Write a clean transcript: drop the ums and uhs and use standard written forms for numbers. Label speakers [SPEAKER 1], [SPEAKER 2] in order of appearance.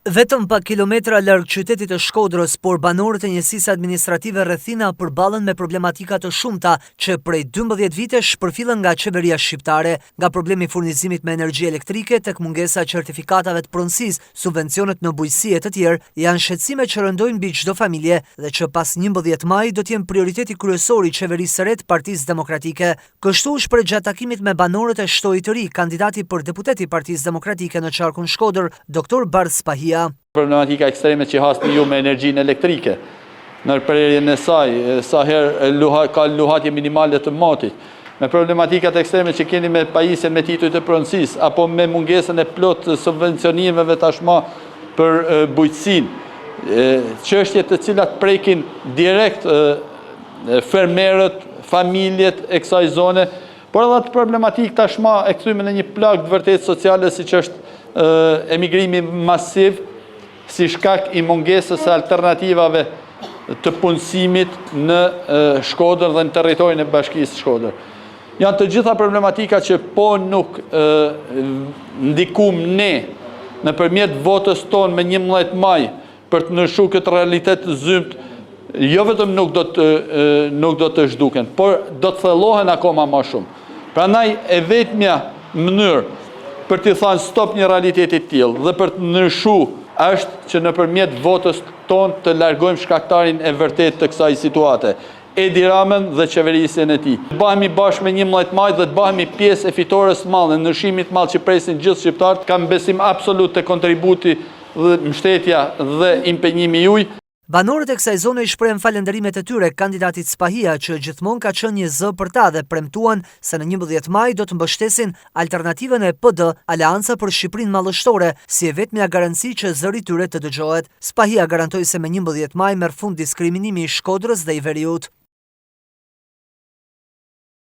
[SPEAKER 1] Vetëm pak kilometra larg qytetit të Shkodrës, por banorët e njësisë administrative rrethina përballen me problematika të shumta që prej 12 vitesh përfillen nga qeveria shqiptare, nga problemi i furnizimit me energji elektrike tek mungesa e certifikatave të pronësisë, subvencionet në bujqësi e të tjerë, janë shqetësime që rëndojnë mbi çdo familje dhe që pas 11 maj do të jenë prioriteti kryesor i qeverisë së re të Partisë Demokratike. Kështu u shpreh gjatë takimit me banorët e Shtojit të Ri, kandidati për deputet i Partisë Demokratike në qarkun Shkodër, Dr. Bardh Spahia.
[SPEAKER 2] Problematika ekstreme që hasni ju me energjinë elektrike, në përrerjen e saj, sa herë ka luhatje minimale të motit, me problematikat ekstreme që keni me pajisjen me tituj të pronësisë, apo me mungesën e plot të subvencionimeve tashma për bujqësinë, çështje të cilat prekin direkt fermerët, familjet e kësaj zone, por edhe të problematik tashma e kthyme në një plagë të vërtet sociale siç është emigrimi masiv si shkak i mungesës së alternativave të punësimit në Shkodër dhe në territorin e bashkisë Shkodër. Janë të gjitha problematika që po nuk ndikum ne nëpërmjet votës tonë me 11 maj për të ndryshuar këtë realitet të zymt, jo vetëm nuk do të zhduken, por do të thellohen akoma më shumë. Prandaj e vetmja mënyrë për të thënë stop një realiteti të tillë dhe për të ndryshuar është që nëpërmjet votës tonë të largojmë shkaktarin e vërtet të kësaj situate, Edi Ramën dhe qeverisjen e tij. Të bëhemi bashkë me 11 maj dhe të bëhemi pjesë e fitores madhe, ndryshimit madh që presin gjithë shqiptarët. Kam besim absolut te kontributi dhe mbështetja dhe impenjimi juaj.
[SPEAKER 1] Banorët e kësaj zone i shprehen falënderimet e tyre kandidatit Spahia që gjithmonë ka qenë një zë për ta dhe premtuan se në 11 maj do të mbështesin alternativën e PD, Aleanca për Shqipërinë Mallështore, si e vetmja garanci që zëri i tyre të dëgjohet. Spahia garantoi se me 11 maj merr fund diskriminimi i Shkodrës dhe i Veriut.